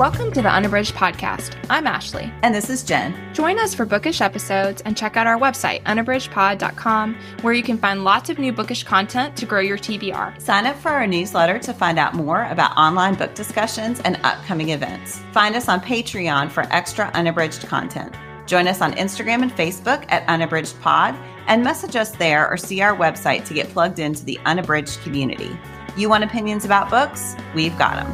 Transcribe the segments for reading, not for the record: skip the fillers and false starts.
Welcome to the Unabridged podcast. I'm Ashley. And this is Jen. Join us for bookish episodes and check out our website, unabridgedpod.com, where you can find lots of new bookish content to grow your TBR. Sign up for our newsletter to find out more about online book discussions and upcoming events. Find us on Patreon for extra unabridged content. Join us on Instagram and Facebook at unabridgedpod and message us there or see our website to get plugged into the Unabridged community. You want opinions about books? We've got them.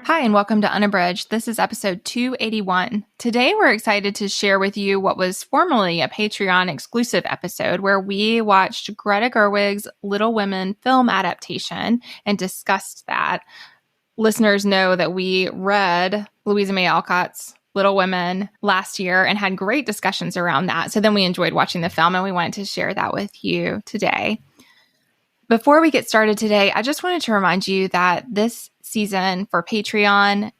Hi, and welcome to Unabridged. This is episode 281. Today, we're excited to share with you what was formerly a Patreon exclusive episode where we watched Greta Gerwig's Little Women film adaptation and discussed that. Listeners know that we read Louisa May Alcott's Little Women last year and had great discussions around that. So then we enjoyed watching the film and we wanted to share that with you today. Before we get started today, I just wanted to remind you that this season for Patreon,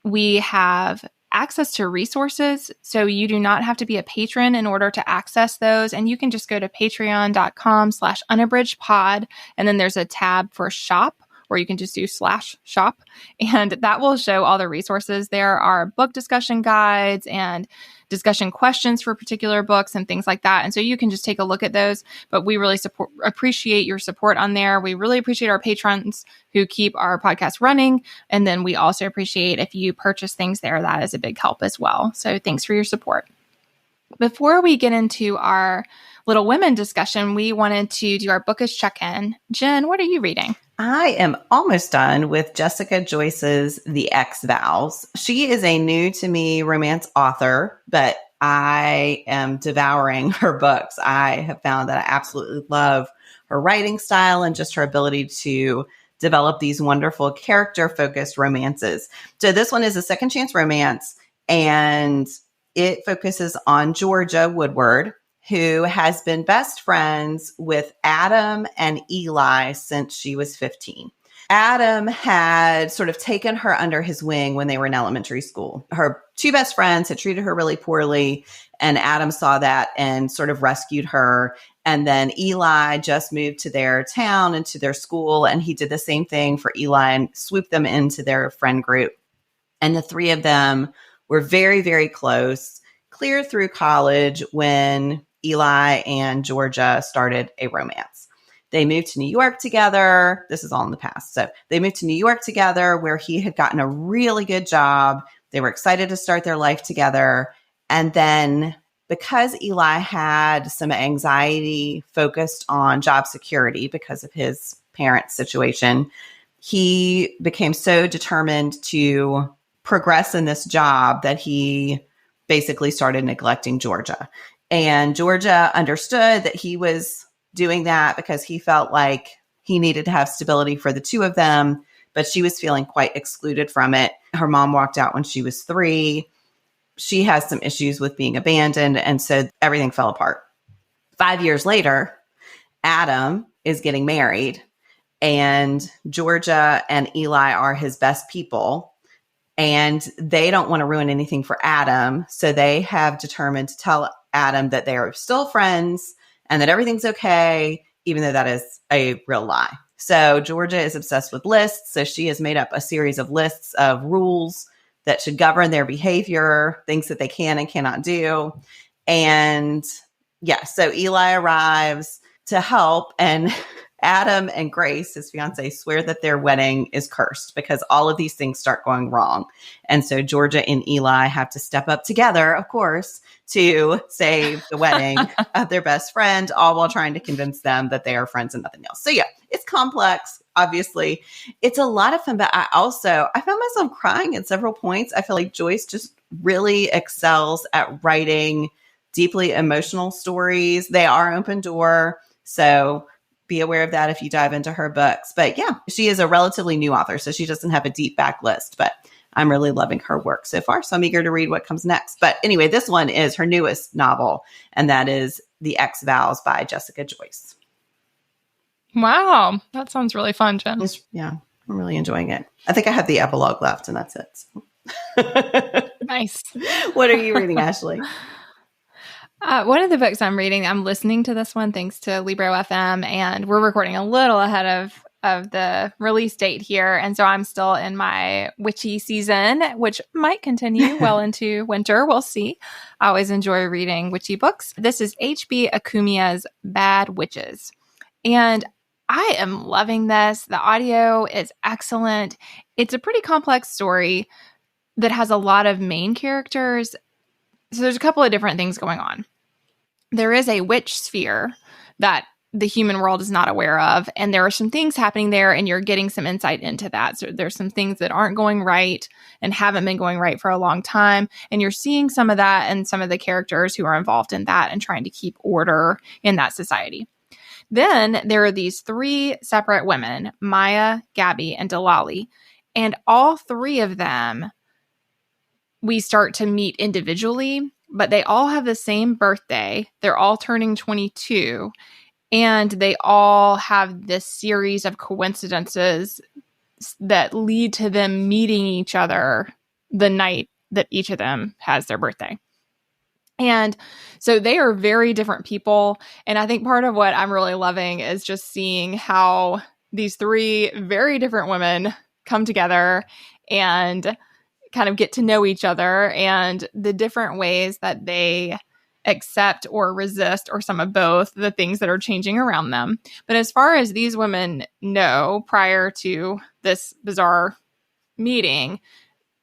we have access to resources. So you do not have to be a patron in order to access those. And you can just go to patreon.com/unabridgedpod. And then there's a tab for shop, or you can just do /shop. And that will show all the resources. There are book discussion guides and discussion questions for particular books and things like that. And so you can just take a look at those. But we really appreciate your support on there. We really appreciate our patrons who keep our podcast running. And then we also appreciate if you purchase things there. That is a big help as well. So thanks for your support. Before we get into our Little Women discussion, we wanted to do our bookish check-in. Jen, what are you reading? I am almost done with Jessica Joyce's The X-Vows. She is a new to me romance author, but I am devouring her books. I have found that I absolutely love her writing style and just her ability to develop these wonderful character-focused romances. So this one is a second chance romance, and it focuses on Georgia Woodward, who has been best friends with Adam and Eli since she was 15. Adam had sort of taken her under his wing when they were in elementary school. Her two best friends had treated her really poorly, and Adam saw that and sort of rescued her. And then Eli just moved to their town and to their school, and he did the same thing for Eli and swooped them into their friend group. And the three of them were very, very close, clear through college when Eli and Georgia started a romance. They moved to New York together. This is all in the past. So they moved to New York together where he had gotten a really good job. They were excited to start their life together. And then because Eli had some anxiety focused on job security because of his parents' situation, he became so determined to progress in this job that he basically started neglecting Georgia. And Georgia understood that he was doing that because he felt like he needed to have stability for the two of them, but she was feeling quite excluded from it. Her mom walked out when she was 3. She has some issues with being abandoned, and so everything fell apart. 5 years later, Adam is getting married, and Georgia and Eli are his best people, and they don't want to ruin anything for Adam, so they have determined to tell Adam that they are still friends and that everything's okay, even though that is a real lie. So Georgia is obsessed with lists. So she has made up a series of lists of rules that should govern their behavior, things that they can and cannot do. And yeah, so Eli arrives to help, and Adam and Grace, his fiance, swear that their wedding is cursed because all of these things start going wrong. And so Georgia and Eli have to step up together, of course, to save the wedding of their best friend, all while trying to convince them that they are friends and nothing else. So yeah, it's complex, obviously. It's a lot of fun, but I found myself crying at several points. I feel like Joyce just really excels at writing deeply emotional stories. They are open door, so be aware of that if you dive into her books. But yeah, she is a relatively new author, so she doesn't have a deep backlist, but I'm really loving her work so far. So I'm eager to read what comes next. But anyway, this one is her newest novel, and that is The X-Vows by Jessica Joyce. Wow. That sounds really fun, Jen. Yeah, I'm really enjoying it. I think I have the epilogue left, and that's it. So. Nice. What are you reading, Ashley? One of the books I'm reading, I'm listening to this one thanks to Libro FM, and we're recording a little ahead of of the release date here. And so I'm still in my witchy season, which might continue well into winter. We'll see. I always enjoy reading witchy books. This is H.B. Akumiya's Bad Witches. And I am loving this. The audio is excellent. It's a pretty complex story that has a lot of main characters. So there's a couple of different things going on. There is a witch sphere that the human world is not aware of, and there are some things happening there, and you're getting some insight into that. So there's some things that aren't going right and haven't been going right for a long time, and you're seeing some of that and some of the characters who are involved in that and trying to keep order in that society. Then there are these three separate women, Maya, Gabby, and Delali, and all three of them we start to meet individually, but they all have the same birthday. They're all turning 22. And they all have this series of coincidences that lead to them meeting each other the night that each of them has their birthday. And so they are very different people. And I think part of what I'm really loving is just seeing how these three very different women come together and kind of get to know each other and the different ways that they accept or resist, or some of both, the things that are changing around them. But as far as these women know, prior to this bizarre meeting,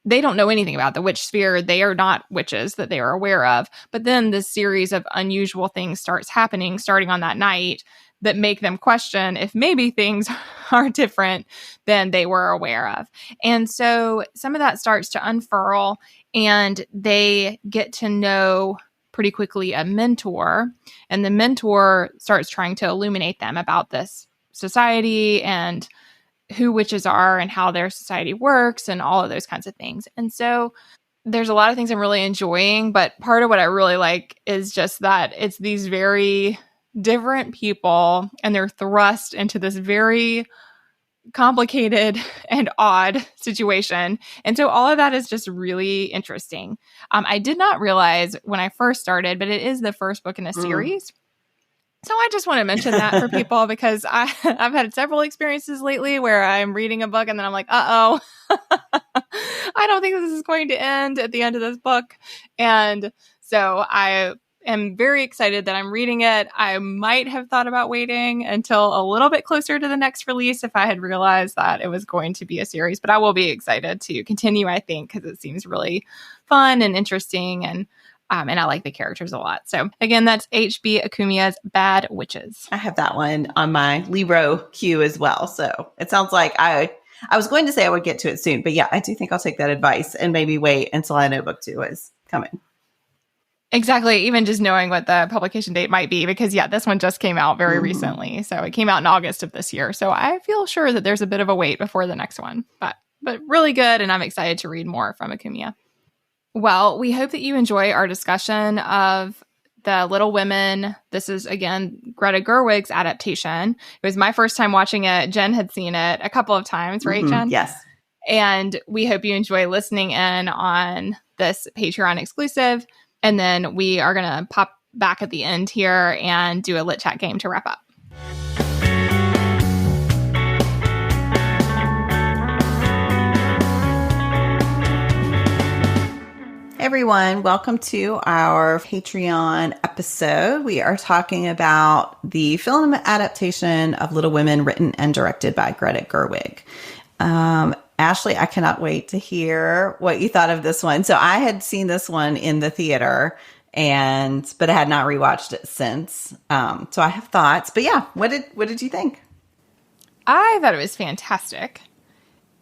they don't know anything about the witch sphere. They are not witches that they are aware of. But then this series of unusual things starts happening starting on that night that make them question if maybe things are different than they were aware of. And so some of that starts to unfurl, and they get to know pretty quickly a mentor, and the mentor starts trying to illuminate them about this society and who witches are and how their society works and all of those kinds of things. And so there's a lot of things I'm really enjoying, but part of what I really like is just that it's these very different people, and they're thrust into this very complicated and odd situation. And so all of that is just really interesting. I did not realize when I first started, but it is the first book in a series. So I just want to mention that for people, because I've had several experiences lately where I'm reading a book and then I'm like, uh-oh, I don't think this is going to end at the end of this book. And so I am very excited that I'm reading it. I might have thought about waiting until a little bit closer to the next release if I had realized that it was going to be a series, but I will be excited to continue, I think, because it seems really fun and interesting, and I like the characters a lot. So again, that's H.B. Akumiya's Bad Witches. I have that one on my Libro queue as well. So it sounds like I was going to say I would get to it soon, but yeah, I do think I'll take that advice and maybe wait until I know book 2 is coming. Exactly. Even just knowing what the publication date might be, because yeah, this one just came out very recently. So it came out in August of this year. So I feel sure that there's a bit of a wait before the next one, but really good. And I'm excited to read more from Akumiya. Well, we hope that you enjoy our discussion of the Little Women. This is, again, Greta Gerwig's adaptation. It was my first time watching it. Jen had seen it a couple of times, right, Jen? Yes. And we hope you enjoy listening in on this Patreon exclusive. And then we are going to pop back at the end here and do a lit chat game to wrap up. Everyone, welcome to our Patreon episode. We are talking about the film adaptation of Little Women, written and directed by Greta Gerwig. Ashley, I cannot wait to hear what you thought of this one. So I had seen this one in the theater, but I had not rewatched it since. So I have thoughts. But yeah, what did you think? I thought it was fantastic.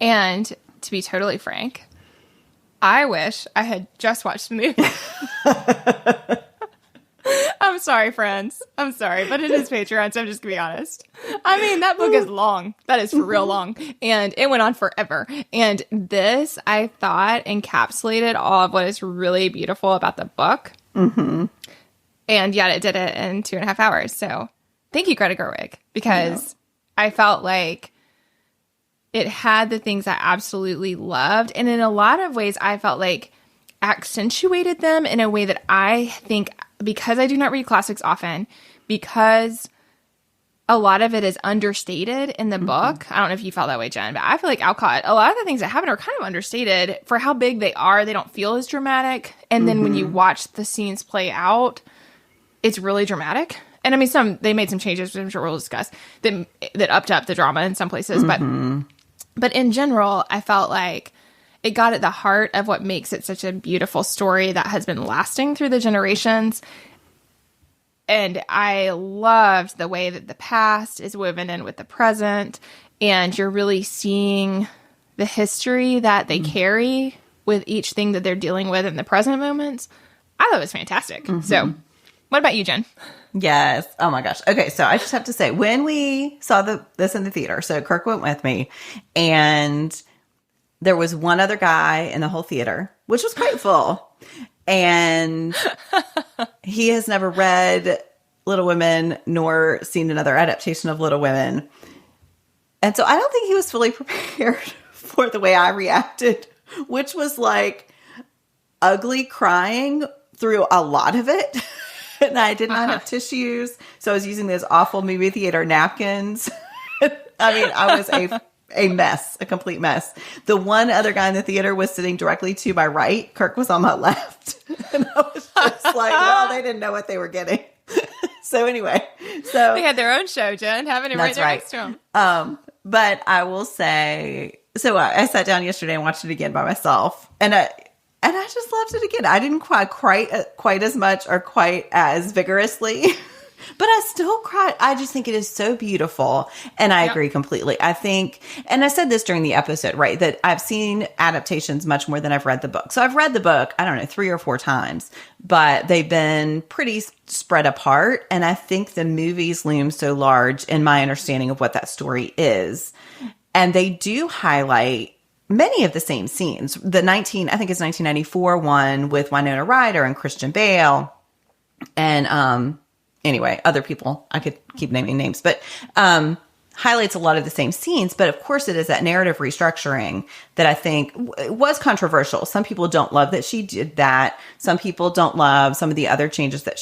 And to be totally frank, I wish I had just watched the movie. I'm sorry, friends. I'm sorry, but it is Patreon, so I'm just going to be honest. I mean, that book is long. That is for real long. And it went on forever. And this, I thought, encapsulated all of what is really beautiful about the book. And yet it did it in 2.5 hours. So thank you, Greta Gerwig, because I felt like it had the things I absolutely loved. And in a lot of ways, I felt like accentuated them in a way that I think, because I do not read classics often, because a lot of it is understated in the book. I don't know if you felt that way, Jen, but I feel like Alcott, a lot of the things that happen are kind of understated for how big they are. They don't feel as dramatic. And then when you watch the scenes play out, it's really dramatic. And I mean, they made some changes, which I'm sure we'll discuss, that upped up the drama in some places. But in general, I felt like it got at the heart of what makes it such a beautiful story that has been lasting through the generations. And I loved the way that the past is woven in with the present, and you're really seeing the history that they carry with each thing that they're dealing with in the present moments. I thought it was fantastic. So what about you, Jen? Yes. Oh my gosh. Okay. So I just have to say, when we saw this in the theater, so Kirk went with me, and there was one other guy in the whole theater, which was quite full. And he has never read Little Women nor seen another adaptation of Little Women. And so I don't think he was fully prepared for the way I reacted, which was like ugly crying through a lot of it. And I did not have tissues. So I was using those awful movie theater napkins. I mean, I was a mess, a complete mess. The one other guy in the theater was sitting directly to my right. Kirk was on my left. And I was just like, well, they didn't know what they were getting. So anyway, they had their own show, Jen, having it right there next to them. But I will say, so I sat down yesterday and watched it again by myself, and I just loved it again. I didn't cry quite as much or quite as vigorously. But I still cried. I just think it is so beautiful. And I agree completely. I think, and I said this during the episode, right, that I've seen adaptations much more than I've read the book. So I've read the book, I don't know, 3 or 4 times, but they've been pretty spread apart. And I think the movies loom so large in my understanding of what that story is. And they do highlight many of the same scenes. I think it's 1994 one with Winona Ryder and Christian Bale. And, anyway, other people, I could keep naming names, but highlights a lot of the same scenes. But of course, it is that narrative restructuring that I think was controversial. Some people don't love that she did that. Some people don't love some of the other changes that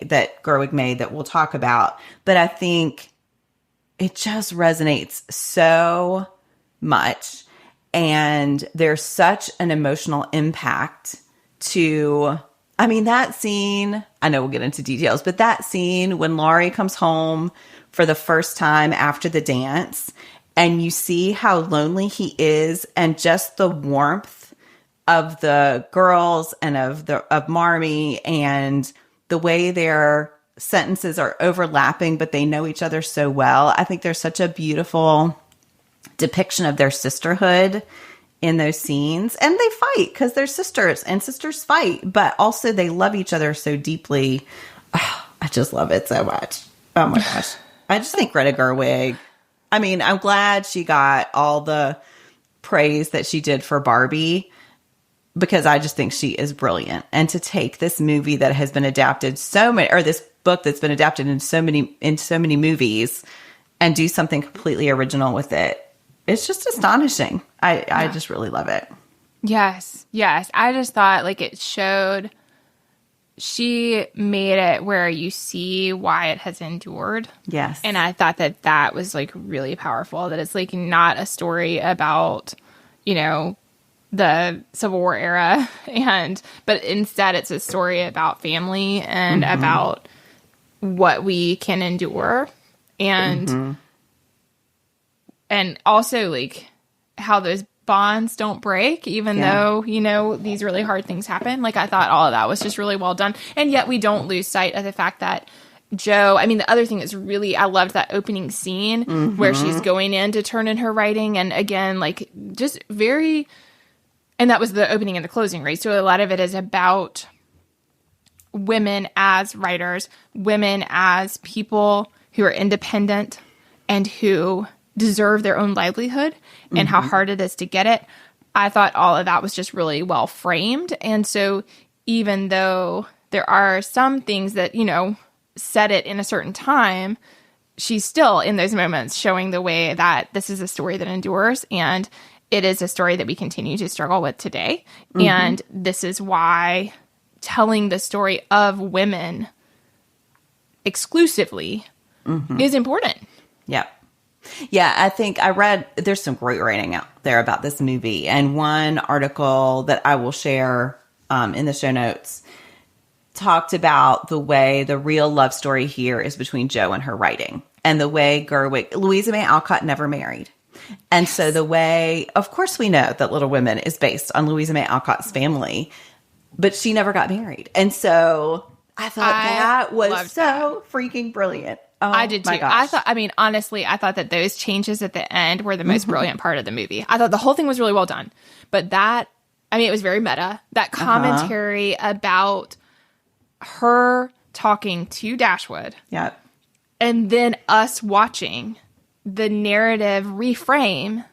that Gerwig made that we'll talk about. But I think it just resonates so much. And there's such an emotional impact to... I mean, that scene, I know we'll get into details, but that scene when Laurie comes home for the first time after the dance, and you see how lonely he is, and just the warmth of the girls and of Marmee, and the way their sentences are overlapping, but they know each other so well. I think there's such a beautiful depiction of their sisterhood in those scenes. And they fight because they're sisters, and sisters fight, but also they love each other so deeply. Oh, I just love it so much. Oh my gosh. I just think Greta Gerwig, I mean, I'm glad she got all the praise that she did for Barbie, because I just think she is brilliant. And to take this movie that has been adapted this book that's been adapted in so many movies and do something completely original with it, it's just astonishing. I just really love it. Yes. I just thought like it showed, she made it where you see why it has endured. Yes. And I thought that was like really powerful, that it's like not a story about, the Civil War era, but instead it's a story about family and about what we can endure, and also like how those bonds don't break, even though, these really hard things happen. Like, I thought all of that was just really well done. And yet we don't lose sight of the fact that Jo, I mean, the other thing is really, I loved that opening scene where she's going in to turn in her writing. And again, like just very, and that was the opening and the closing, right? So a lot of it is about women as writers, women as people who are independent and who deserve their own livelihood, and how hard it is to get it. I thought all of that was just really well framed. And so even though there are some things that, set it in a certain time, she's still in those moments showing the way that this is a story that endures, and it is a story that we continue to struggle with today. And this is why telling the story of women exclusively is important. Yeah. Yeah, I think I read, there's some great writing out there about this movie. And one article that I will share in the show notes talked about the way the real love story here is between Jo and her writing. And the way Gerwig, Louisa May Alcott never married. And so the way, of course we know that Little Women is based on Louisa May Alcott's family, but she never got married. And so I thought that was so freaking brilliant. Oh, I did too. Gosh. Honestly, I thought that those changes at the end were the most brilliant part of the movie. I thought the whole thing was really well done. But it was very meta. That commentary about her talking to Dashwood. Yeah. And then us watching the narrative reframe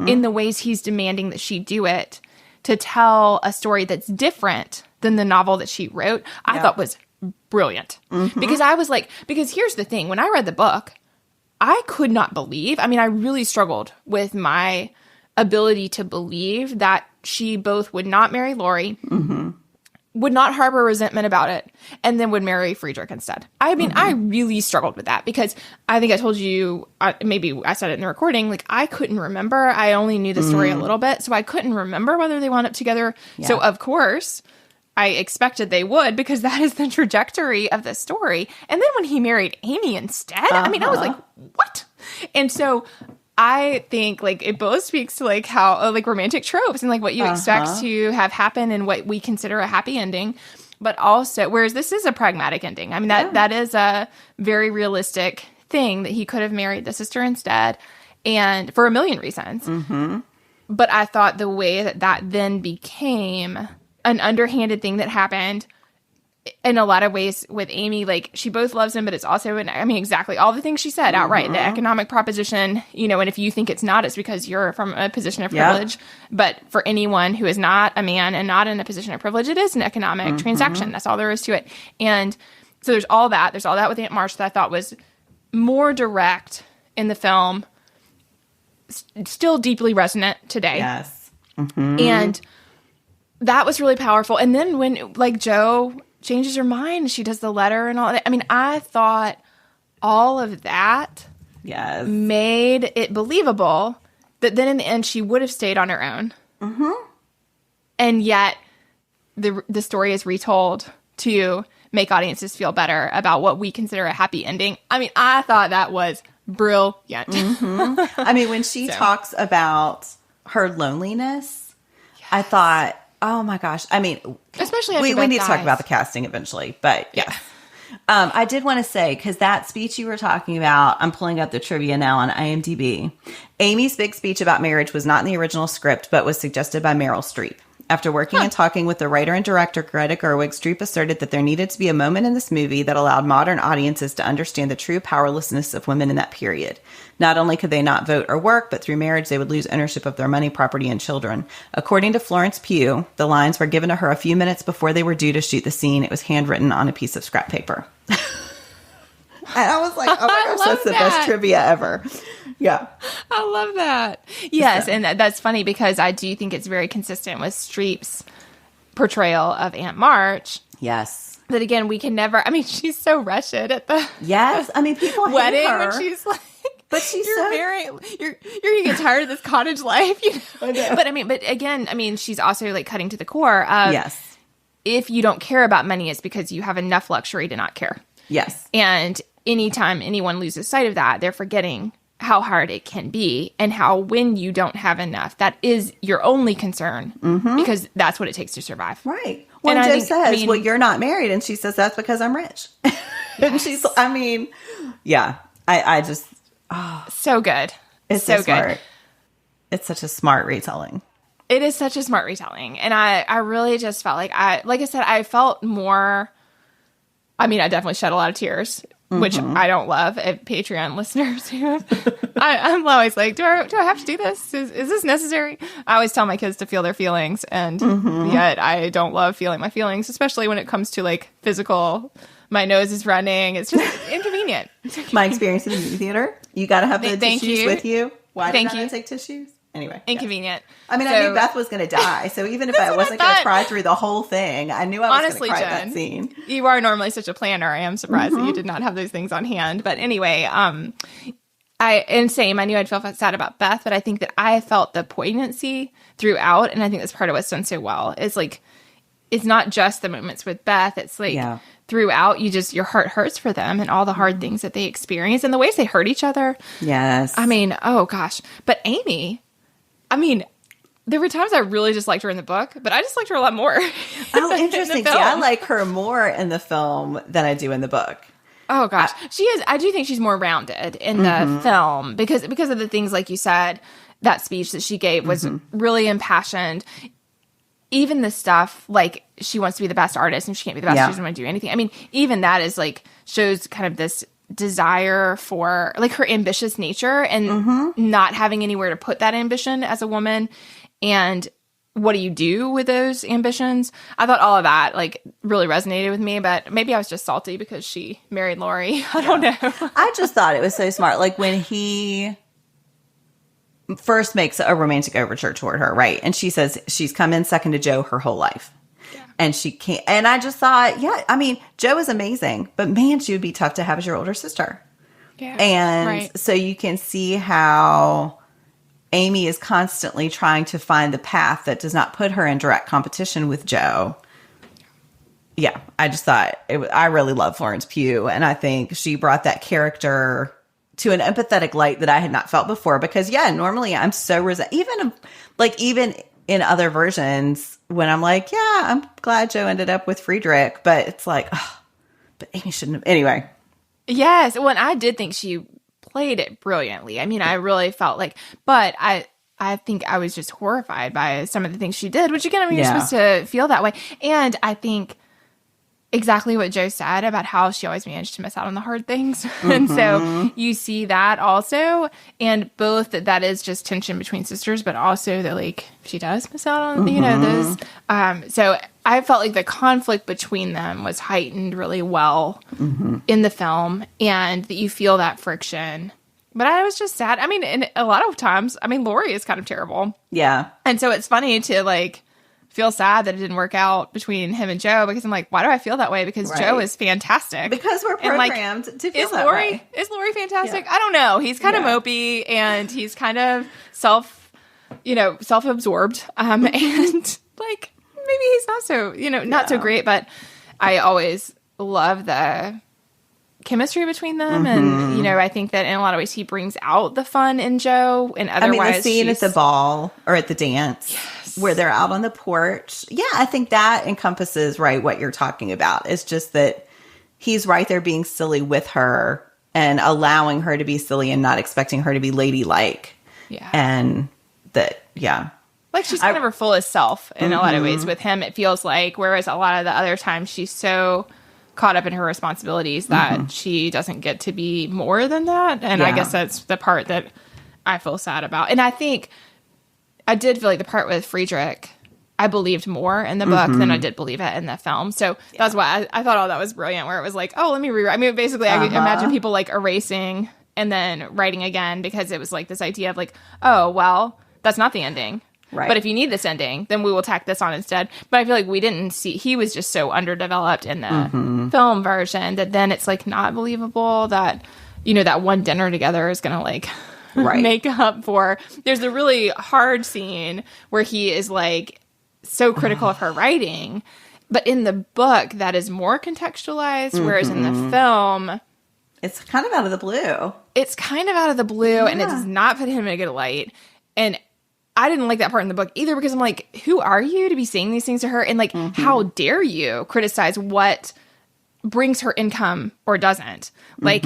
in the ways he's demanding that she do it to tell a story that's different than the novel that she wrote, I thought was brilliant. Because here's the thing. When I read the book, I could not believe, I really struggled with my ability to believe that she both would not marry Laurie, would not harbor resentment about it, and then would marry Friedrich instead. I really struggled with that because I think I told you, maybe I said it in the recording, I couldn't remember. I only knew the story a little bit, so I couldn't remember whether they wound up together. Yeah. So, of course, I expected they would because that is the trajectory of the story. And then when he married Amy instead, I was like, what? And so I think it both speaks to how romantic tropes and what you expect to have happen and what we consider a happy ending, but also whereas this is a pragmatic ending. That is a very realistic thing that he could have married the sister instead, and for a million reasons. But I thought the way that then became an underhanded thing that happened in a lot of ways with Amy, she both loves him, but it's also, exactly all the things she said outright, the economic proposition, and if you think it's not, it's because you're from a position of privilege. But for anyone who is not a man and not in a position of privilege, it is an economic transaction. That's all there is to it. And so there's all that. There's all that with Aunt March that I thought was more direct in the film, still deeply resonant today. Yes. And that was really powerful. And then when Jo changes her mind, she does the letter and all that. I thought all of that made it believable that then in the end she would have stayed on her own. And yet the story is retold to make audiences feel better about what we consider a happy ending. I thought that was brilliant. When she talks about her loneliness, I thought, oh my gosh. Especially after we need to talk about the casting eventually, but yeah. I did want to say, because that speech you were talking about, I'm pulling up the trivia now on IMDb. Amy's big speech about marriage was not in the original script, but was suggested by Meryl Streep. After working and talking with the writer and director Greta Gerwig, Streep asserted that there needed to be a moment in this movie that allowed modern audiences to understand the true powerlessness of women in that period. Not only could they not vote or work, but through marriage they would lose ownership of their money, property, and children. According to Florence Pugh, the lines were given to her a few minutes before they were due to shoot the scene. It was handwritten on a piece of scrap paper. And I was like, oh my gosh, that's the best trivia ever. Yeah. I love that. Yes, and that's funny because I do think it's very consistent with Streep's portrayal of Aunt March. Yes. That again, we can never, she's so wretched at the people wedding hate her. when she's but she's you're gonna get tired of this cottage life, I know. But again, she's also cutting to the core of if you don't care about money, it's because you have enough luxury to not care. Yes. And anytime anyone loses sight of that, they're forgetting how hard it can be and how when you don't have enough, that is your only concern because that's what it takes to survive. Right. When Jo says, well, you're not married. And she says, that's because I'm rich. And she's, I just, so good. It's so good. It's such a smart retelling. It is such a smart retelling. And I really just felt like I said, I felt more, I definitely shed a lot of tears, which I don't love. Patreon listeners who I'm always like, do I have to do this? Is this necessary? I always tell my kids to feel their feelings, and yet I don't love feeling my feelings, especially when it comes to physical. My nose is running. It's just inconvenient. My experience in the movie theater. You got to have the tissues with you. Why did I take tissues? Anyway. inconvenient. Yes. I mean, I knew Beth was going to die. So even if I wasn't going to cry through the whole thing, I knew I was going to cry at that scene. You are normally such a planner. I am surprised that you did not have those things on hand. But anyway, I knew I'd feel sad about Beth, but I think that I felt the poignancy throughout. And I think that's part of what's done so well. Is like, it's not just the moments with Beth. It's like throughout, your heart hurts for them and all the hard things that they experience and the ways they hurt each other. Yes. I mean, oh gosh. But Amy, I mean, there were times I really just liked her in the book, but I just liked her a lot more. Oh, interesting. See, I like her more in the film than I do in the book. Oh gosh. She is. I do think she's more rounded in the film because of the things like you said, that speech that she gave was really impassioned. Even the stuff like she wants to be the best artist and she can't be the best, she doesn't want to do anything. I mean, even that is like shows kind of this desire for like her ambitious nature and not having anywhere to put that ambition as a woman. And what do you do with those ambitions? I thought all of that like really resonated with me, but maybe I was just salty because she married Laurie. I don't know. I just thought it was so smart. Like when he first makes a romantic overture toward her, right? And she says she's come in second to Joe her whole life. And she can't. And I just thought, I mean, Jo is amazing, but man, she would be tough to have as your older sister. Yeah. And so you can see how Amy is constantly trying to find the path that does not put her in direct competition with Jo. Yeah, I just thought I really love Florence Pugh. And I think she brought that character to an empathetic light that I had not felt before. Because, normally I'm so even in other versions, when I'm like, I'm glad Jo ended up with Friedrich, but it's like, but Amy shouldn't have. Anyway. Yes. Well, I did think she played it brilliantly. I mean, I really felt like, but I think I was just horrified by some of the things she did, which again, I mean, you're supposed to feel that way. And I think exactly what Jo said about how she always managed to miss out on the hard things. And so you see that also, and both that is just tension between sisters, but also that like she does miss out on, those. So I felt like the conflict between them was heightened really well in the film, and that you feel that friction. But I was just sad. I mean, and a lot of times, I mean, Laurie is kind of terrible. Yeah. And so it's funny to like feel sad that it didn't work out between him and Jo, because I'm like, why do I feel that way? Because Jo is fantastic. Because we're programmed to feel that way. Is Laurie fantastic? I don't know. He's kind of mopey and he's kind of self-absorbed. And like, maybe he's not so, not so great, but I always love the chemistry between them. And, I think that in a lot of ways he brings out the fun in Jo, and otherwise the scene at the ball or at the dance where they're out on the porch. Yeah, I think that encompasses what you're talking about. It's just that he's right there being silly with her and allowing her to be silly and not expecting her to be ladylike. Yeah. And that, like she's kind of her fullest self in a lot of ways with him, it feels like, whereas a lot of the other times she's so caught up in her responsibilities that she doesn't get to be more than that. And I guess that's the part that I feel sad about. And I think I did feel like the part with Friedrich, I believed more in the book than I did believe it in the film. So that's why I thought, that was brilliant, where it was like, let me rewrite. I mean, basically, I could imagine people like erasing and then writing again, because it was like this idea of like, oh, well, that's not the ending. Right. But if you need this ending, then we will tack this on instead. But I feel like we didn't see, he was just so underdeveloped in the film version that then it's like not believable that, that one dinner together is going to like make up for. There's a really hard scene where he is like so critical of her writing. But in the book, that is more contextualized, whereas in the film, it's kind of out of the blue. And it does not put him in a good light. And I didn't like that part in the book either, because I'm like, who are you to be saying these things to her? And like, how dare you criticize what brings her income or doesn't? Like,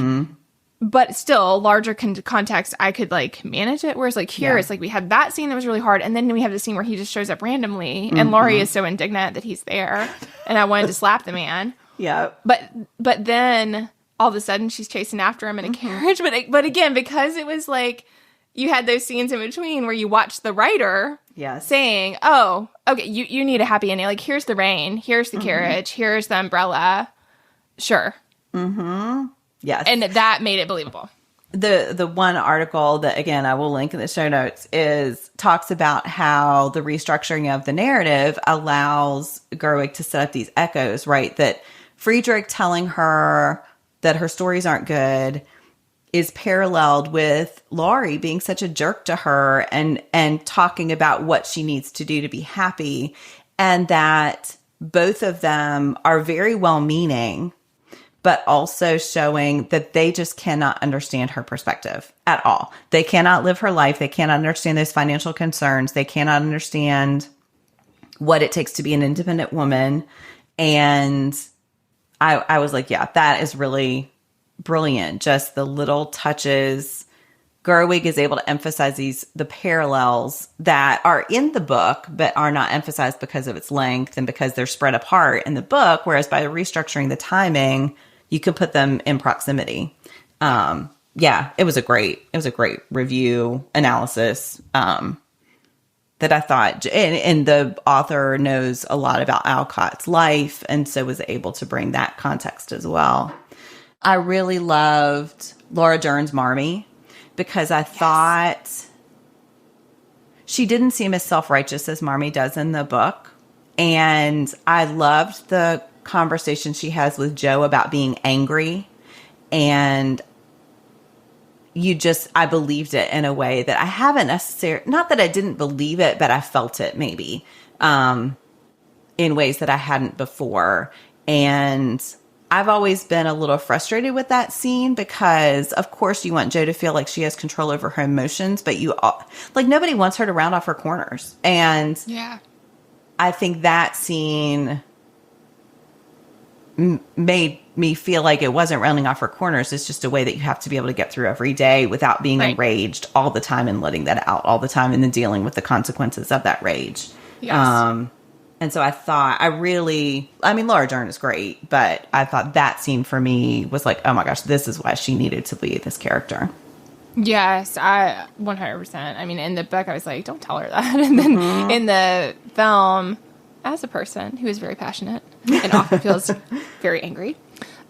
but still, larger context, I could like manage it. Whereas like here, it's like we had that scene that was really hard. And then we have the scene where he just shows up randomly and Laurie is so indignant that he's there. And I wanted to slap the man. Yeah. But then all of a sudden she's chasing after him in a carriage. But again, because it was like, you had those scenes in between where you watch the writer saying, oh, okay, you need a happy ending. Like, here's the rain. Here's the carriage. Here's the umbrella. Sure. Yes. And that made it believable. The one article that, again, I will link in the show notes talks about how the restructuring of the narrative allows Gerwig to set up these echoes, right? That Friedrich telling her that her stories aren't good is paralleled with Laurie being such a jerk to her and talking about what she needs to do to be happy, and that both of them are very well-meaning, but also showing that they just cannot understand her perspective at all. They cannot live her life. They cannot understand those financial concerns. They cannot understand what it takes to be an independent woman. And I was like, yeah, that is really brilliant. Just the little touches. Gerwig is able to emphasize the parallels that are in the book, but are not emphasized because of its length and because they're spread apart in the book. Whereas by restructuring the timing, you could put them in proximity. Yeah, it was a great review analysis, that I thought, and the author knows a lot about Alcott's life, and so was able to bring that context as well. I really loved Laura Dern's Marmee, because I thought she didn't seem as self-righteous as Marmee does in the book. And I loved the conversation she has with Joe about being angry. And I believed it in a way that I haven't necessarily, not that I didn't believe it, but I felt it maybe in ways that I hadn't before. And I've always been a little frustrated with that scene because, of course, you want Jo to feel like she has control over her emotions, but nobody wants her to round off her corners. And yeah, I think that scene made me feel like it wasn't rounding off her corners. It's just a way that you have to be able to get through every day without being enraged all the time and letting that out all the time and then dealing with the consequences of that rage. Yes. And so I thought Laura Dern is great, but I thought that scene for me was like, oh my gosh, this is why she needed to be this character. Yes, I 100%. I mean, in the book, I was like, don't tell her that. And then in the film, as a person who is very passionate and often feels very angry,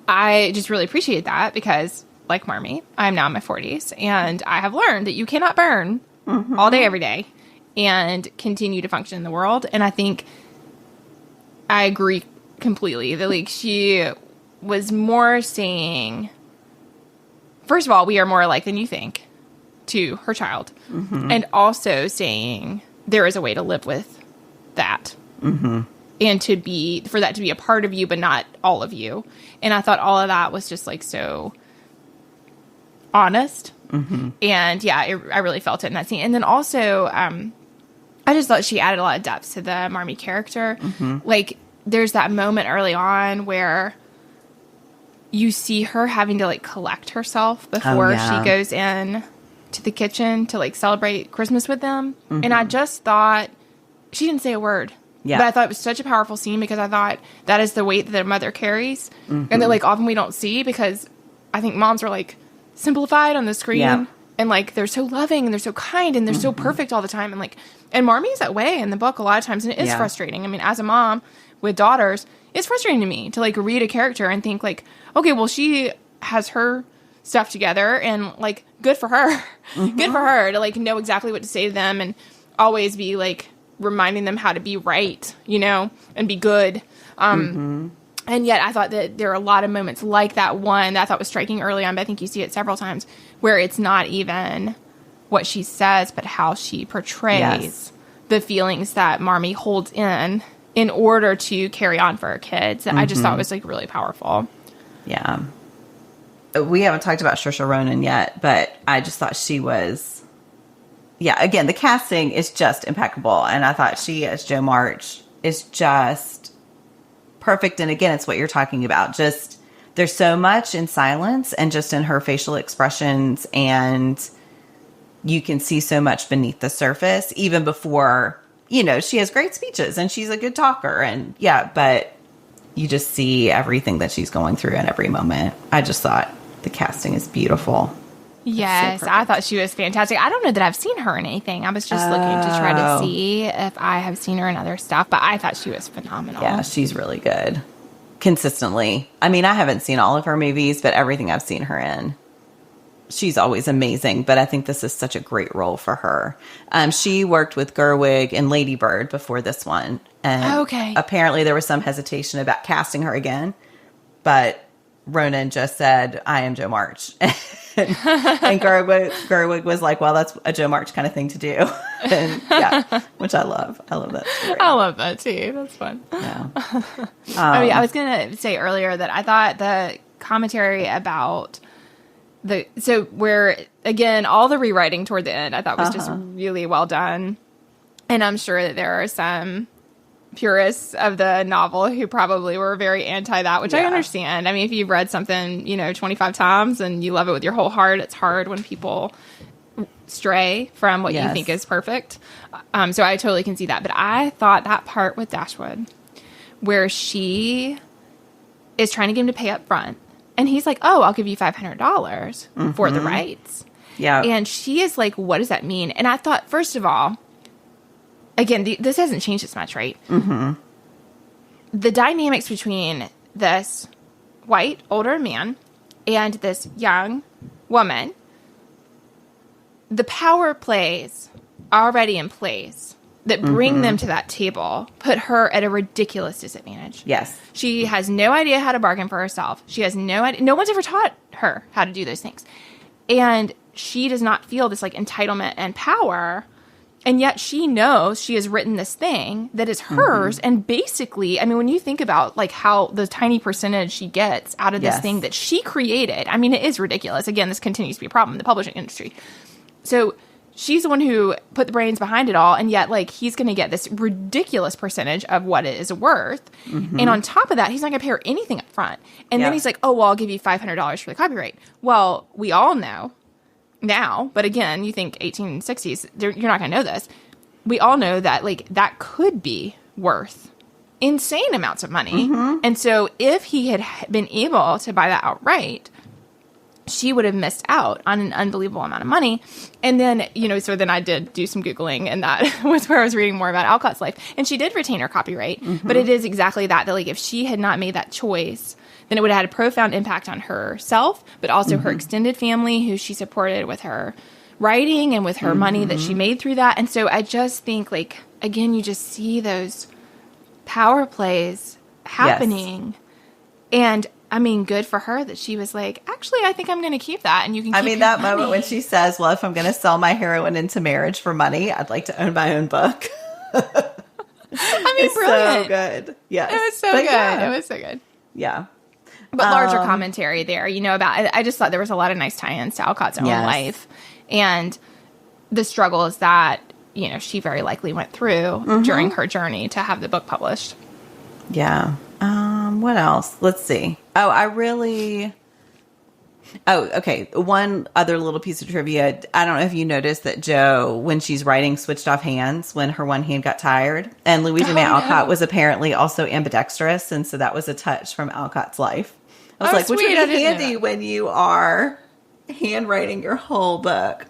I just really appreciate that because, like Marmee, I'm now in my 40s, and I have learned that you cannot burn all day, every day, and continue to function in the world. And I think I agree completely that, like, she was more saying, first of all, we are more alike than you think to her child. And also saying there is a way to live with that. And for that to be a part of you, but not all of you. And I thought all of that was just like so honest. And yeah, I really felt it in that scene. And then also, I just thought she added a lot of depth to the Marmee character. Like, there's that moment early on where you see her having to, like, collect herself before she goes in to the kitchen to, like, celebrate Christmas with them. And I just thought, she didn't say a word. But I thought it was such a powerful scene because I thought that is the weight that their mother carries. And that, like, often we don't see because I think moms are, like, simplified on the screen. And, like, they're so loving and they're so kind and they're so perfect all the time. And, like, and Marmee's that way in the book a lot of times. And it is frustrating. I mean, as a mom with daughters, it's frustrating to me to, like, read a character and think, like, okay, well, she has her stuff together and, like, good for her. Good for her to, like, know exactly what to say to them and always be, like, reminding them how to be right, you know, and be good. And yet I thought that there are a lot of moments like that one that I thought was striking early on, but I think you see it several times, where it's not even what she says, but how she portrays the feelings that Marmee holds in order to carry on for her kids. I just thought was, like, really powerful. Yeah. We haven't talked about Saoirse Ronan yet, but I just thought she was... Yeah, again, the casting is just impeccable. And I thought she, as Jo March, is just perfect. And again, it's what you're talking about. Just, there's so much in silence and just in her facial expressions. And you can see so much beneath the surface, even before, you know, she has great speeches and she's a good talker. And yeah, but you just see everything that she's going through in every moment. I just thought the casting is beautiful. Yes, I thought she was fantastic. I don't know that I've seen her in anything. I was just looking to try to see if I have seen her in other stuff, but I thought she was phenomenal. Yeah, she's really good. Consistently. I mean, I haven't seen all of her movies, but everything I've seen her in, she's always amazing, but I think this is such a great role for her. She worked with Gerwig in Lady Bird before this one. And apparently there was some hesitation about casting her again, but Ronan just said, I am Jo March. and Gerwig was like, well, that's a Jo March kind of thing to do. And yeah, which I love. I love that story. I love that too. That's fun. Yeah. I was going to say earlier that I thought the commentary about where, again, all the rewriting toward the end I thought was just really well done. And I'm sure that there are some purists of the novel who probably were very anti that, which I understand. I mean, if you've read something, 25 times and you love it with your whole heart, it's hard when people stray from what you think is perfect. So I totally can see that. But I thought that part with Dashwood, where she is trying to get him to pay up front, and he's like, oh, I'll give you $500 for the rights. Yeah. And she is like, what does that mean? And I thought, first of all, again, this hasn't changed as much, right? Mm-hmm. The dynamics between this white, older man and this young woman, the power plays already in place that bring them to that table put her at a ridiculous disadvantage. Yes. She has no idea how to bargain for herself. She has no idea. No one's ever taught her how to do those things. And she does not feel this like entitlement and power. And yet she knows she has written this thing that is hers. And basically, I mean, when you think about like how the tiny percentage she gets out of this thing that she created, I mean, it is ridiculous. Again, this continues to be a problem in the publishing industry. So she's the one who put the brains behind it all. And yet like he's going to get this ridiculous percentage of what it is worth. And on top of that, he's not going to pay her anything up front. And then he's like, oh, well, I'll give you $500 for the copyright. Well, we all know now, but again, you think 1860s, you're not going to know this. We all know that like that could be worth insane amounts of money. And so if he had been able to buy that outright, she would have missed out on an unbelievable amount of money. And then, so then I did do some Googling, and that was where I was reading more about Alcott's life. And she did retain her copyright, but it is exactly that like if she had not made that choice, then it would have had a profound impact on herself, but also her extended family who she supported with her writing and with her money that she made through that. And so I just think like, again, you just see those power plays happening. And I mean, good for her that she was like, actually, I think I'm going to keep that. And you can keep that money. moment when she says, well, if I'm going to sell my heroine into marriage for money, I'd like to own my own book. I mean, it's brilliant. So good. Yes. It was so good. Yeah. It was so good. Yeah. But larger commentary there, about, I just thought there was a lot of nice tie-ins to Alcott's own life. And the struggles that, she very likely went through during her journey to have the book published. Yeah. What else? Let's see. Okay. One other little piece of trivia. I don't know if you noticed that Jo, when she's writing, switched off hands when her one hand got tired. And Louisa May Alcott was apparently also ambidextrous. And so that was a touch from Alcott's life. I was like, which would be handy when you are handwriting your whole book.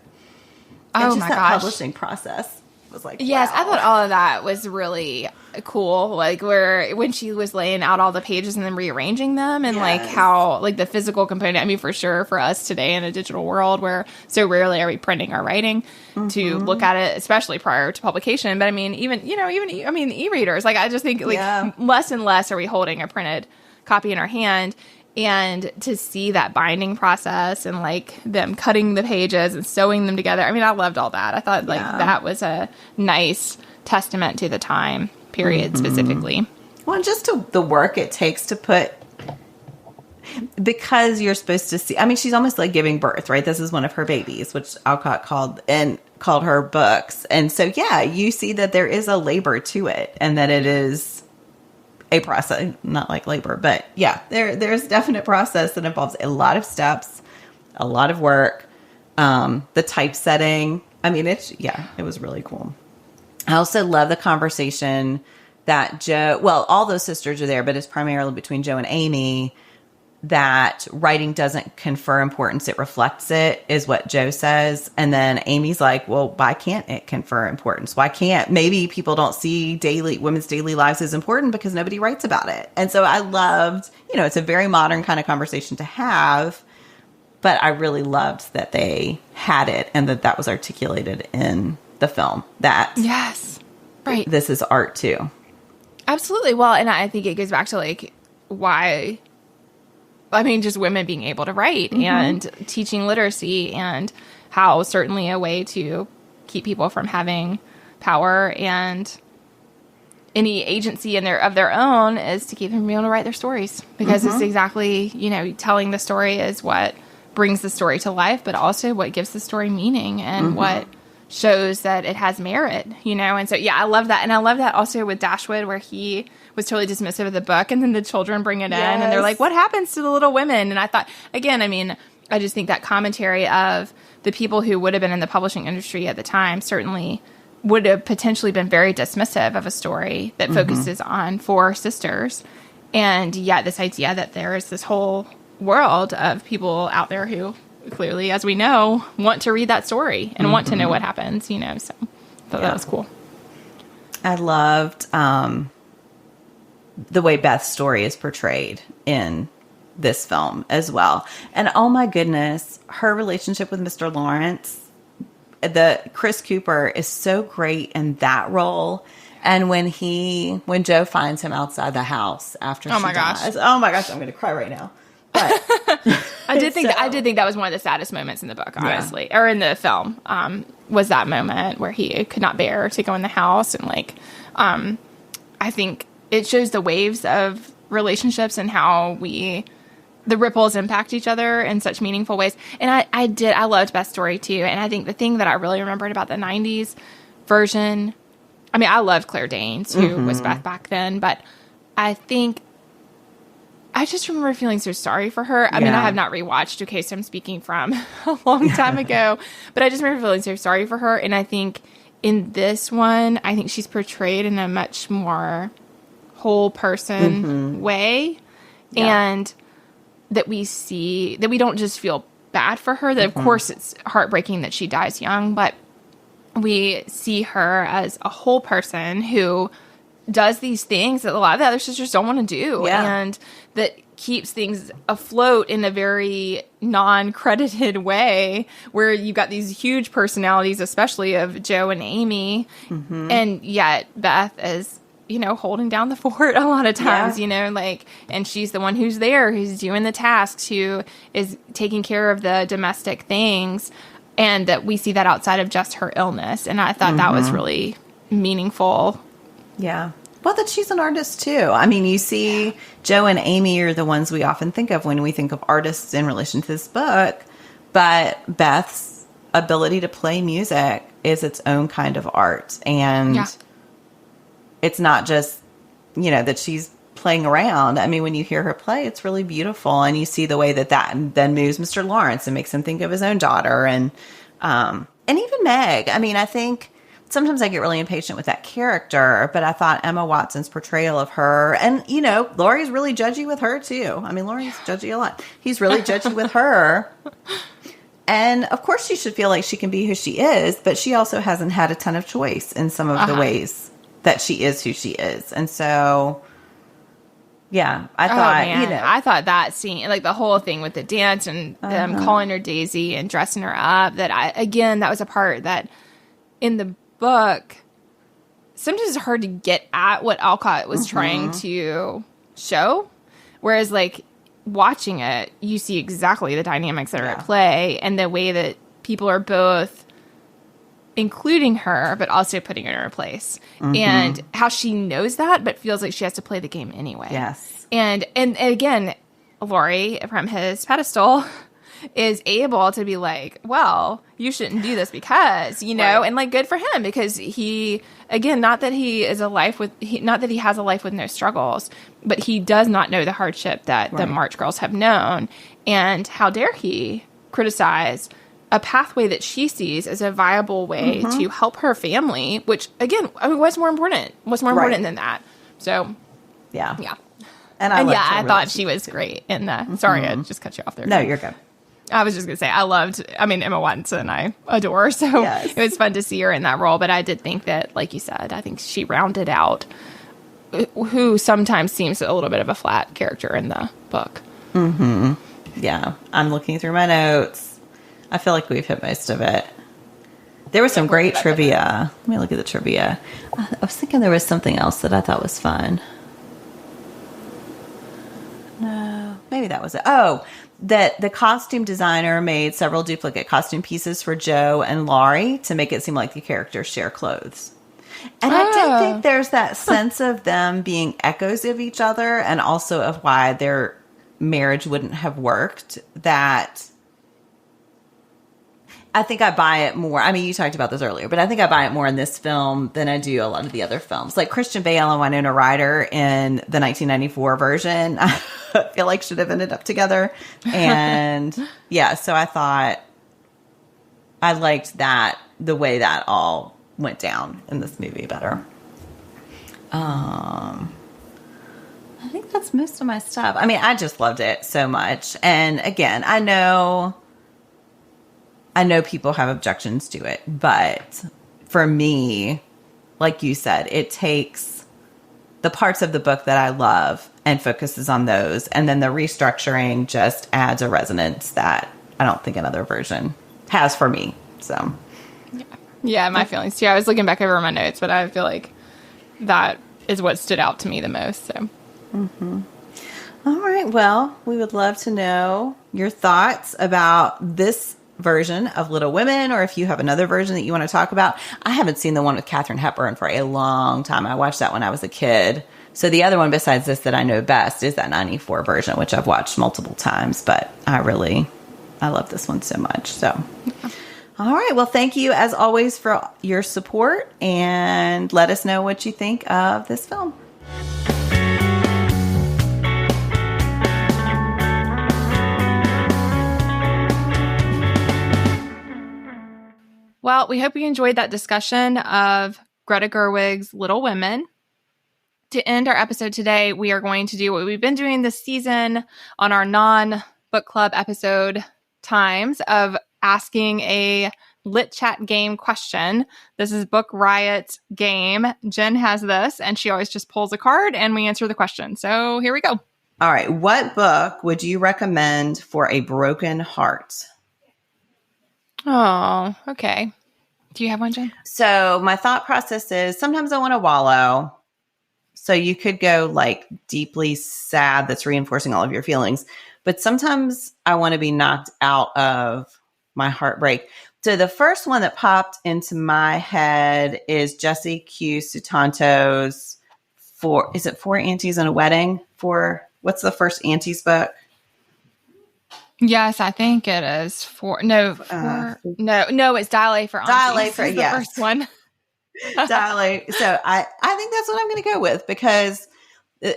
And my that gosh. Publishing process was like, yes, wow. I thought all of that was really cool. Like when she was laying out all the pages and then rearranging them, and like how like the physical component. I mean, for sure, for us today in a digital world where so rarely are we printing our writing to look at it, especially prior to publication. But I mean, even e-readers. Like I just think like less and less are we holding a printed copy in our hand. And to see that binding process and like them cutting the pages and sewing them together. I mean, I loved all that. I thought like that was a nice testament to the time period specifically. Well, and just to the work it takes to put, because you're supposed to see, I mean, she's almost like giving birth, right? This is one of her babies, which Alcott called her books. And so, you see that there is a labor to it and that it is a process, not like labor, but there's definite process that involves a lot of steps, a lot of work, the typesetting. I mean, it was really cool. I also love the conversation that Jo, well, all those sisters are there, but it's primarily between Jo and Amy, that writing doesn't confer importance, it reflects it, is what Jo says. And then Amy's like, well, why can't it confer importance? Why can't, maybe people don't see women's daily lives as important because nobody writes about it. And so I loved, it's a very modern kind of conversation to have, But I really loved that they had it and that was articulated in the film. That yes, right. This is art too. Absolutely. Well, and I think it goes back to like why, I mean, just women being able to write and teaching literacy, and how certainly a way to keep people from having power and any agency of their own is to keep them being able to write their stories, because it's exactly, telling the story is what brings the story to life, but also what gives the story meaning and what shows that it has merit, And so, yeah, I love that. And I love that also with Dashwood, where he was totally dismissive of the book, and then the children bring it in and they're like, what happens to the little women? And I thought, again, I mean, I just think that commentary of the people who would have been in the publishing industry at the time certainly would have potentially been very dismissive of a story that focuses on 4 sisters. And yet this idea that there is this whole world of people out there who clearly, as we know, want to read that story and want to know what happens, so that was cool. I loved the way Beth's story is portrayed in this film as well. And oh my goodness, her relationship with Mr. Lawrence, the Chris Cooper is so great in that role. And when Joe finds him outside the house after she dies, oh my gosh, I'm going to cry right now. But I did think that was one of the saddest moments in the book, honestly, or in the film, was that moment where he could not bear to go in the house. And I think it shows the waves of relationships and how the ripples impact each other in such meaningful ways. And I loved Beth's story too. And I think the thing that I really remembered about the 90s version, I mean, I loved Claire Danes, who was Beth back then, but I think I just remember feeling so sorry for her. I mean, I have not rewatched, okay, so I'm speaking from a long time ago, but I just remember feeling so sorry for her. And I think in this one, I think she's portrayed in a much more whole person way. Yeah. And that we don't just feel bad for her. That of course it's heartbreaking that she dies young, but we see her as a whole person who does these things that a lot of the other sisters don't want to do, and that keeps things afloat in a very non-credited way, where you've got these huge personalities, especially of Joe and Amy, and yet Beth is, holding down the fort a lot of times, and she's the one who's there, who's doing the tasks, who is taking care of the domestic things, and that we see that outside of just her illness. And I thought that was really meaningful. Yeah. Well, that she's an artist too. I mean, you see Joe and Amy are the ones we often think of when we think of artists in relation to this book, but Beth's ability to play music is its own kind of art. And it's not just, that she's playing around. I mean, when you hear her play, it's really beautiful. And you see the way that then moves Mr. Lawrence and makes him think of his own daughter. And even Meg. I mean, I think sometimes I get really impatient with that character, but I thought Emma Watson's portrayal of her, and, Laurie's really judgy with her too. I mean, Laurie's judgy a lot. He's really judgy with her. And of course she should feel like she can be who she is, but she also hasn't had a ton of choice in some of the ways that she is who she is. And so, yeah, I thought, I thought that scene, like the whole thing with the dance and them calling her Daisy and dressing her up, that was a part that in the book, sometimes it's hard to get at what Alcott was trying to show. Whereas, watching it, you see exactly the dynamics that are at play and the way that people are both including her, but also putting her in her place. And how she knows that, but feels like she has to play the game anyway. Yes. And again, Laurie, from his pedestal, is able to be like, well, you shouldn't do this because, and good for him, because he, again, not that he has a life with no struggles, but he does not know the hardship that the March girls have known. And how dare he criticize a pathway that she sees as a viable way to help her family, which, again, what's more important? What's more important than that? So, yeah. And I thought she was great in the, sorry, I just cut you off there. No, you're good. I was just going to say, Emma Watson, I adore, so it was fun to see her in that role, but I did think that, like you said, I think she rounded out who sometimes seems a little bit of a flat character in the book. Yeah, I'm looking through my notes. I feel like we've hit most of it. There was some great trivia. Let me look at the trivia. I was thinking there was something else that I thought was fun. No, maybe that was it. Oh, that the costume designer made several duplicate costume pieces for Joe and Laurie to make it seem like the characters share clothes. And I did think there's that sense of them being echoes of each other and also of why their marriage wouldn't have worked. That I think I buy it more. I mean, you talked about this earlier, but I think I buy it more in this film than I do a lot of the other films. Like Christian Bale and Winona Ryder in the 1994 version, I feel like should have ended up together. And yeah, so I thought I liked that, the way that all went down in this movie better. I think that's most of my stuff. I mean, I just loved it so much. And again, I know people have objections to it, but for me, like you said, it takes the parts of the book that I love and focuses on those. And then the restructuring just adds a resonance that I don't think another version has for me. So, yeah, my feelings too. I was looking back over my notes, but I feel like that is what stood out to me the most. So, All right. Well, we would love to know your thoughts about this version of Little Women, or if you have another version that you want to talk about. I haven't seen the one with Katharine Hepburn for a long time. I watched that when I was a kid. So the other one besides this that I know best is that 94 version, which I've watched multiple times, but I love this one so much. So, all right. Well, thank you as always for your support, and let us know what you think of this film. well, we hope you enjoyed that discussion of Greta Gerwig's Little Women. To end our episode today, we are going to do what we've been doing this season on our non-book club episode times of asking a lit chat game question. This is Book Riot's game. Jen has this, and she always just pulls a card and we answer the question. So here we go. All right. What book would you recommend for a broken heart? Oh, okay. Do you have one, Jen? So my thought process is sometimes I want to wallow. So you could go like deeply sad, that's reinforcing all of your feelings. But sometimes I want to be knocked out of my heartbreak. So the first one that popped into my head is Jessie Q. Sutanto's Four Aunties and a Wedding? What's the first Aunties book? Yes, I think it is it's Dial A for Aunties. Dial A for, the first one. Dial A. So I think that's what I'm going to go with, because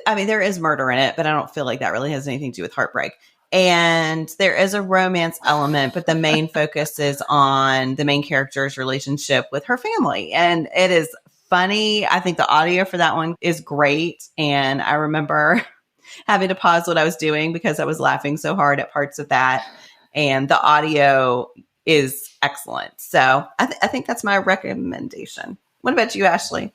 I mean, there is murder in it, but I don't feel like that really has anything to do with heartbreak. And there is a romance element, but the main focus is on the main character's relationship with her family. And it is funny. I think the audio for that one is great. And I remember having to pause what I was doing because I was laughing so hard at parts of that. And the audio is excellent. So I think that's my recommendation. What about you, Ashley?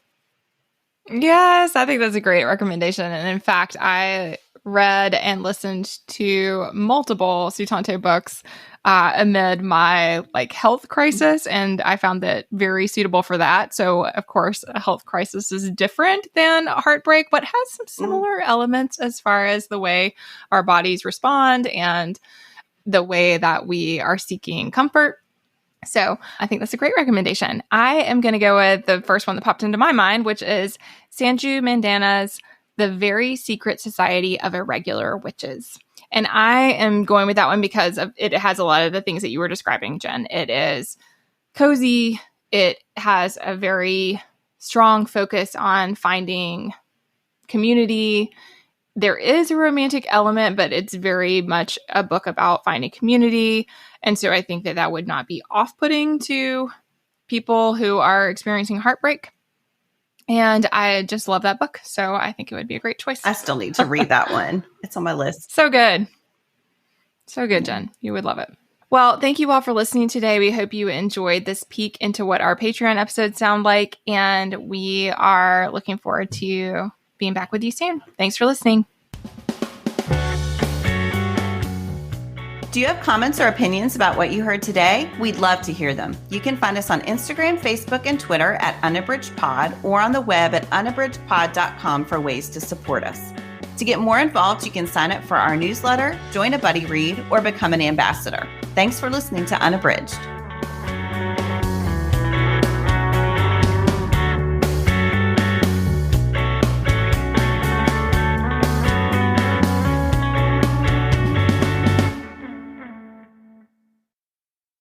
Yes, I think that's a great recommendation. And in fact, I read and listened to multiple Sutanto books amid my health crisis, and I found that very suitable for that. So, of course, a health crisis is different than heartbreak, but has some similar elements as far as the way our bodies respond and the way that we are seeking comfort. So I think that's a great recommendation. I am going to go with the first one that popped into my mind, which is Sanju Mandana's The Very Secret Society of Irregular Witches. And I am going with that one because it has a lot of the things that you were describing, Jen. It is cozy. It has a very strong focus on finding community. There is a romantic element, but it's very much a book about finding community. And so I think that would not be off-putting to people who are experiencing heartbreak. And I just love that book. So I think it would be a great choice. I still need to read that one. It's on my list. So good. So good, Jen. You would love it. Well, thank you all for listening today. We hope you enjoyed this peek into what our Patreon episodes sound like. And we are looking forward to being back with you soon. Thanks for listening. Do you have comments or opinions about what you heard today? We'd love to hear them. You can find us on Instagram, Facebook, and Twitter at Unabridged Pod, or on the web at unabridgedpod.com for ways to support us. To get more involved, you can sign up for our newsletter, join a buddy read, or become an ambassador. Thanks for listening to Unabridged.